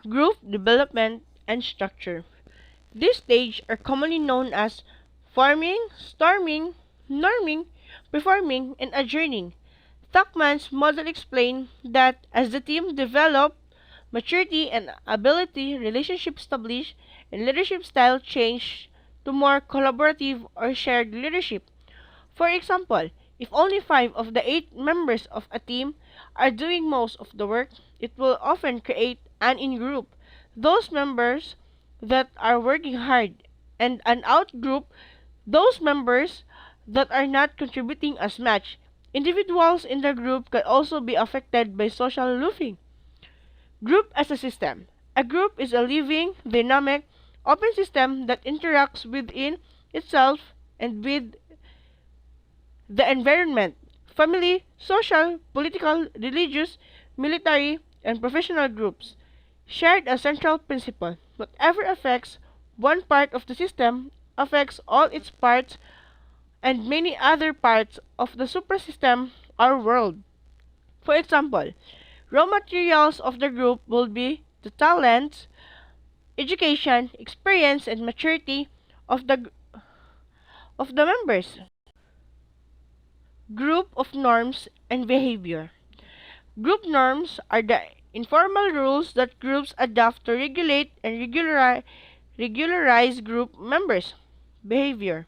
Group development and structure. These stages are commonly known as forming, storming, norming, performing, and adjourning. Tuckman's model explained that as the team developed maturity and ability, relationship established, and leadership style changed to more collaborative or shared leadership. For example, if only 5 of the 8 members of a team are doing most of the work, it will often create an in-group, those members that are working hard, and an out-group, those members that are not contributing as much. Individuals in the group can also be affected by social loofing. Group as a system. A group is a living, dynamic, open system that interacts within itself and with the environment, family, social, political, religious, military, and professional groups shared a central principle. Whatever affects one part of the system affects all its parts and many other parts of the supersystem or world. For example, raw materials of the group will be the talents, education, experience, and maturity of the members. Group of norms and behavior. Group norms are the informal rules that groups adopt to regulate and regularize group members' behavior.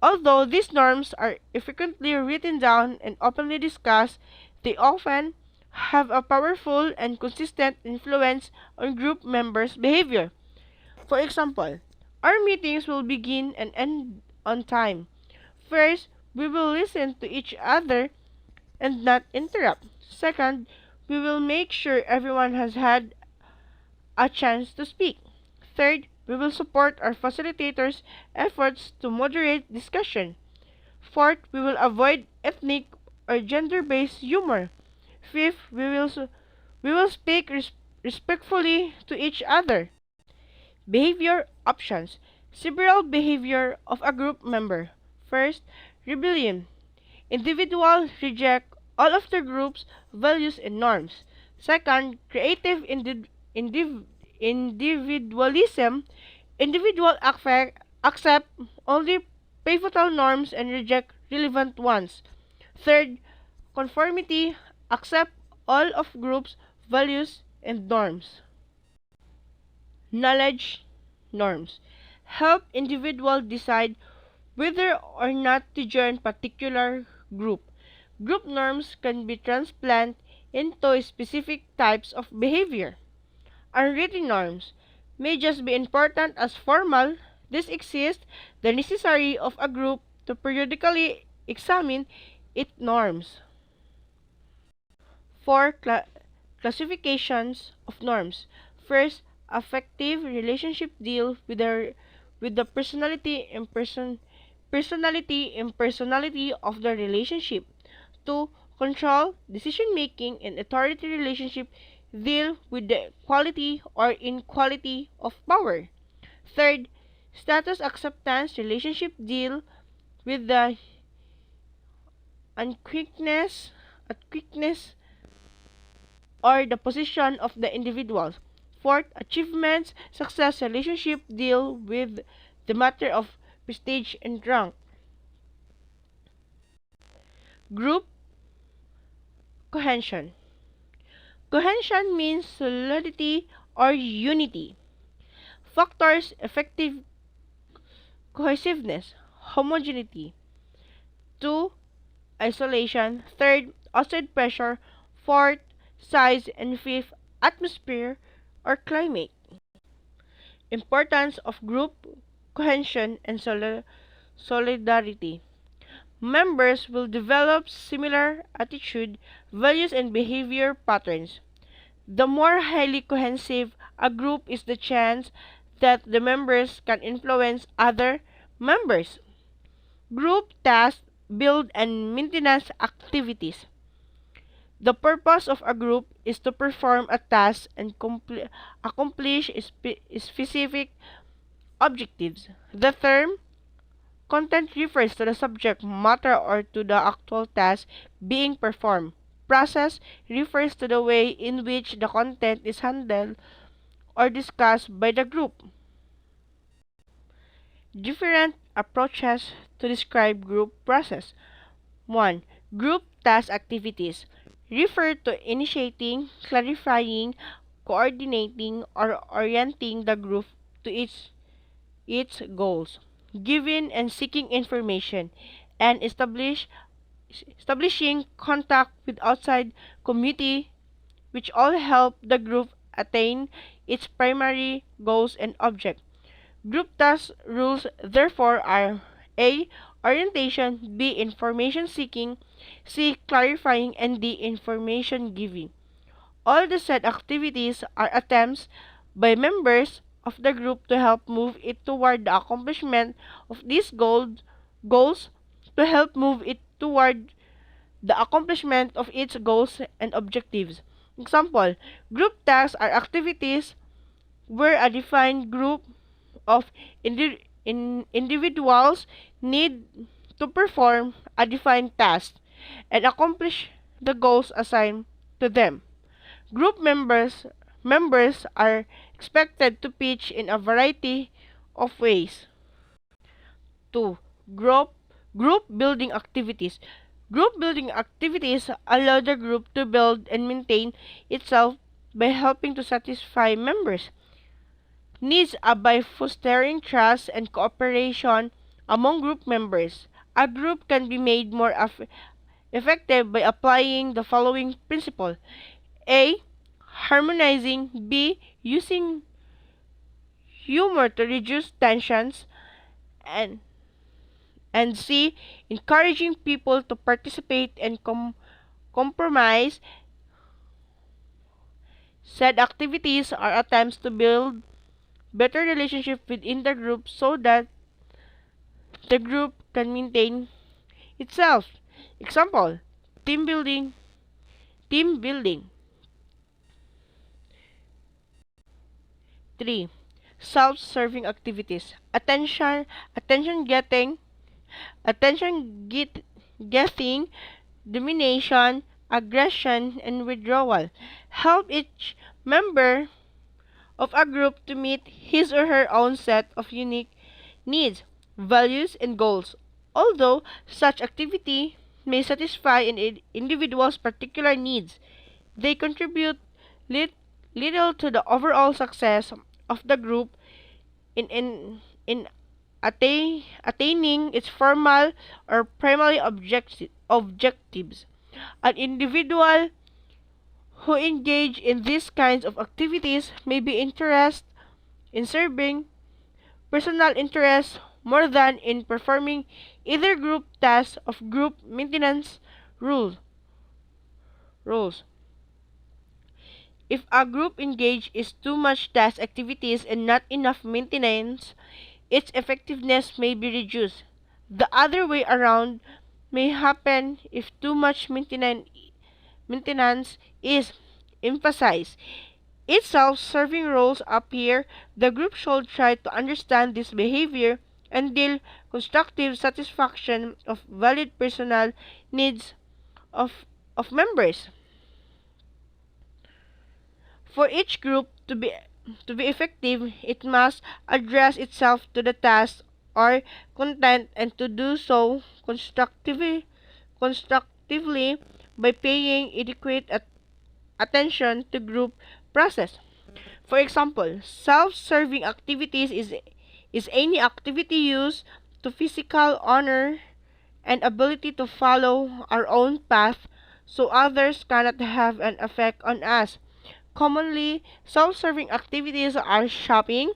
Although these norms are frequently written down and openly discussed, they often have a powerful and consistent influence on group members' behavior. For example, our meetings will begin and end on time. First, we will listen to each other and not interrupt. Second, we will make sure everyone has had a chance to speak. Third, we will support our facilitators' efforts to moderate discussion. Fourth, we will avoid ethnic or gender-based humor. Fifth, we will speak respectfully to each other. Behavior options. Several behavior of a group member. First, rebellion. Individuals reject all of the group's values and norms. Second, creative individualism. Accept only pivotal norms and reject relevant ones. Third, conformity. Accept all of groups' values and norms. Knowledge norms. Help individuals decide whether or not to join particular group. Group norms can be transplanted into specific types of behavior. Unwritten norms may just be important as formal. This exists the necessary of a group to periodically examine its norms. 4 classifications of norms. First, affective relationship deal with the personality of the relationship. 2. Control, decision making, and authority relationship deal with the quality or inequality of power. Third, status acceptance relationship deal with the quickness or the position of the individuals. Fourth, achievements success relationship deal with the matter of prestige and rank. Group cohesion. Cohesion means solidity or unity. Factors effective cohesiveness, homogeneity. 2. Isolation. Third, outside pressure. Fourth, size. And fifth, atmosphere or climate. Importance of group cohesion and solidarity. Members will develop similar attitude, values, and behavior patterns. The more highly cohesive a group is, the chance that the members can influence other members. Group tasks, build, and maintenance activities. The purpose of a group is to perform a task and accomplish specific objectives. The term content refers to the subject matter or to the actual task being performed. Process refers to the way in which the content is handled or discussed by the group. Different approaches to describe group process. 1. Group task activities refer to initiating, clarifying, coordinating, or orienting the group to its goals, giving and seeking information, and establishing contact with outside community, which all help the group attain its primary goals and objects. Group task rules therefore are: A. Orientation, B. Information seeking, C. Clarifying, and D. Information giving. All the said activities are attempts by members of the group to help move it toward the accomplishment of these goals to help move it toward the accomplishment of its goals and objectives. Example: group tasks are activities where a defined group of individuals need to perform a defined task and accomplish the goals assigned to them. Group members are expected to pitch in a variety of ways. 2. Group building activities. Group building activities allow the group to build and maintain itself by helping to satisfy members' needs by fostering trust and cooperation among group members. A group can be made more effective by applying the following principle: A. Harmonizing, B. Using humor to reduce tensions, and C. Encouraging people to participate and compromise. Said activities are attempts to build better relationship within the group so that the group can maintain itself. Example: team building. Team building. 3. Self-serving activities. Attention getting, attention getting, domination, aggression, and withdrawal. Help each member of a group to meet his or her own set of unique needs, values, and goals. Although such activity may satisfy an individual's particular needs, they contribute lit- little to the overall success of the group in attaining its formal or primary objectives. An individual who engage in these kinds of activities may be interested in serving personal interests more than in performing either group tasks of group maintenance rules. If a group engage is too much task activities and not enough maintenance, its effectiveness may be reduced. The other way around may happen if too much maintenance is emphasized. If self-serving roles appear, the group should try to understand this behavior and deal constructive satisfaction of valid personal needs of members. For each group to be effective, it must address itself to the task or content, and to do so constructively by paying adequate attention to group process. For example, self-serving activities is any activity used to physical honor and ability to follow our own path so others cannot have an effect on us. Commonly, self-serving activities are shopping,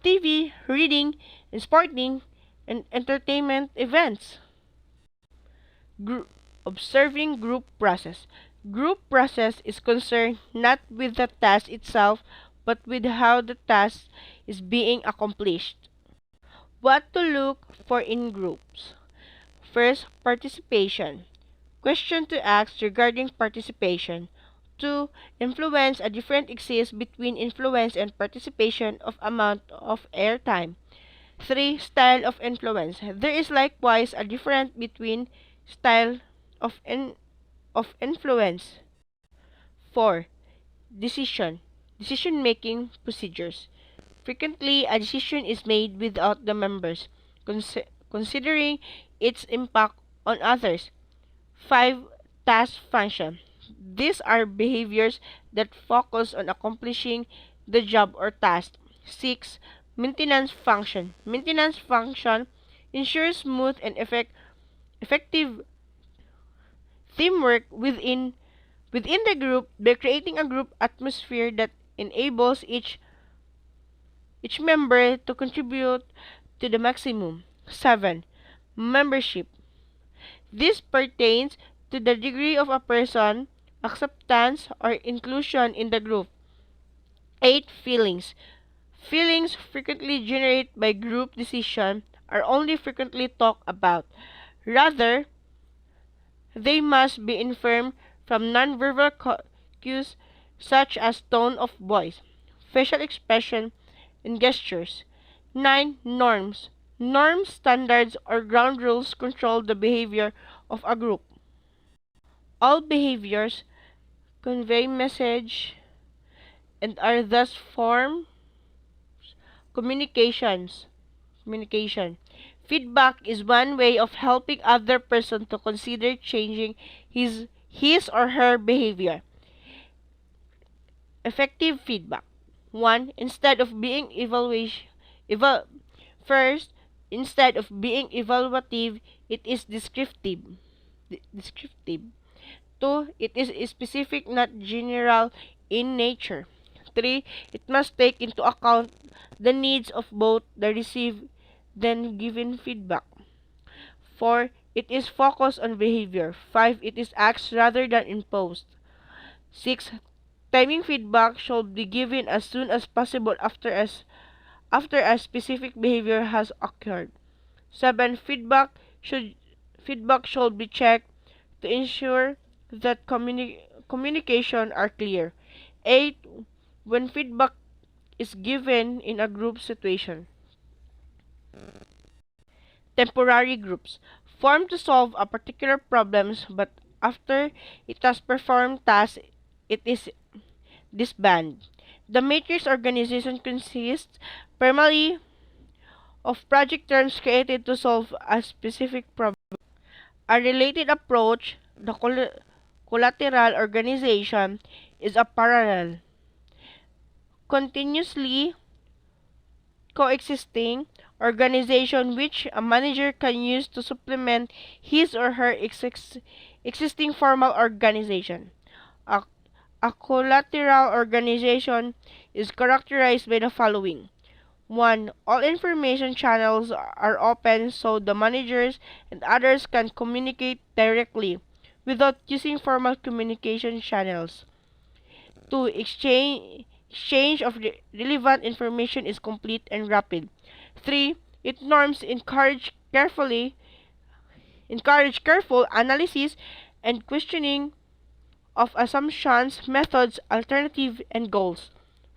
TV, reading, and sporting and entertainment events. Group, observing group process. Group process is concerned not with the task itself, but with how the task is being accomplished. What to look for in groups. First, participation. Question to ask regarding participation. 2. Influence. A difference exists between influence and participation of amount of airtime. 3. Style of influence. There is likewise a difference between style of influence. 4. Decision. Decision-making procedures. Frequently, a decision is made without the members considering its impact on others. 5. Task function. These are behaviors that focus on accomplishing the job or task. 6. Maintenance function. Maintenance function ensures smooth and effective teamwork within the group by creating a group atmosphere that enables each member to contribute to the maximum. 7. Membership. This pertains to the degree of a person acceptance or inclusion in the group. 8. Feelings. Feelings frequently generated by group decision are only frequently talked about. Rather, they must be inferred from nonverbal cues such as tone of voice, facial expression, and gestures. 9. Norms. Norms, standards, or ground rules control the behavior of a group. All behaviors convey message and are thus form communications. Communication. Feedback is one way of helping other person to consider changing his or her behavior. Effective feedback. 1. Instead of being eval, first, instead of being evaluative, it is descriptive. Descriptive. 2. It is specific, not general in nature. 3. It must take into account the needs of both the received then given feedback. 4. It is focused on behavior. 5. It is asked rather than imposed. 6. Timing feedback should be given as soon as possible after a specific behavior has occurred. 7. Feedback should be checked to ensure that communication are clear. 8. When feedback is given in a group situation. Temporary groups form to solve a particular problems, but after it has performed tasks, it is disbanded. The matrix organization consists primarily of project terms created to solve a specific problem. A related approach, the collateral organization, is a parallel, continuously coexisting organization which a manager can use to supplement his or her existing formal organization. A, a collateral organization is characterized by the following. 1. All information channels are open so the managers and others can communicate directly without using formal communication channels. 2. Exchange of relevant information is complete and rapid. 3. It norms encourage careful analysis and questioning of assumptions, methods, alternatives, and goals.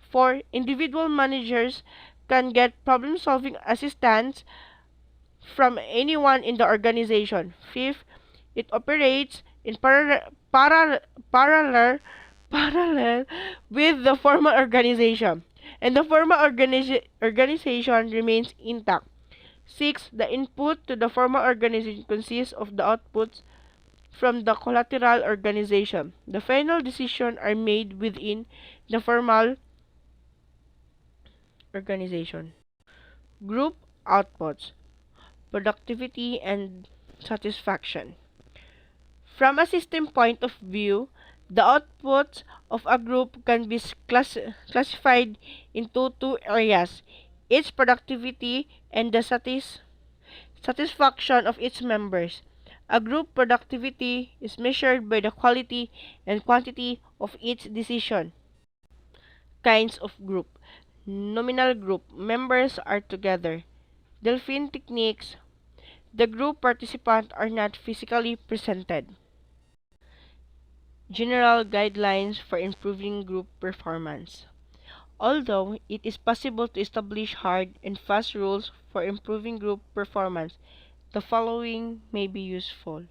4. Individual managers can get problem-solving assistance from anyone in the organization. 5. It operates in parallel with the formal organization, and the formal organization remains intact. 6. The input to the formal organization consists of the outputs from the collateral organization. The final decisions are made within the formal organization. Group outputs, productivity, and satisfaction. From a system point of view, the outputs of a group can be classified into two areas: its productivity and the satisfaction of its members. A group productivity is measured by the quality and quantity of its decision. Kinds of group. Nominal group. Members are together. Delphine techniques. The group participants are not physically presented. General guidelines for improving group performance. Although it is possible to establish hard and fast rules for improving group performance, the following may be useful.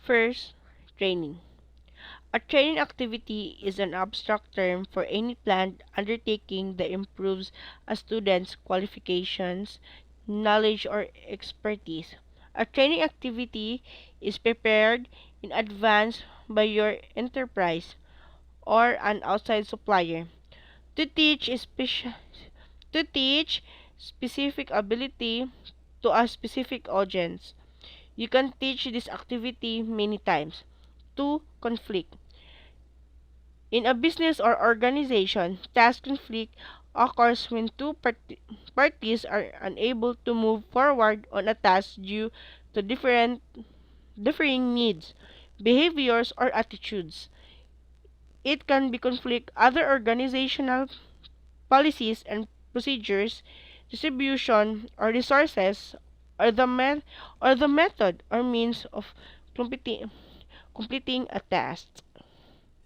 First, training. A training activity is an abstract term for any planned undertaking that improves a student's qualifications, knowledge, or expertise. A training activity is prepared in advance by your enterprise or an outside supplier to teach to teach specific ability to a specific audience. You can teach this activity many times. 2. Conflict. In a business or organization, task conflict occurs when parties are unable to move forward on a task due to differing needs, behaviors, or attitudes. It can be conflict other organizational policies and procedures, distribution or resources, or or the method or means of completing, completing a task.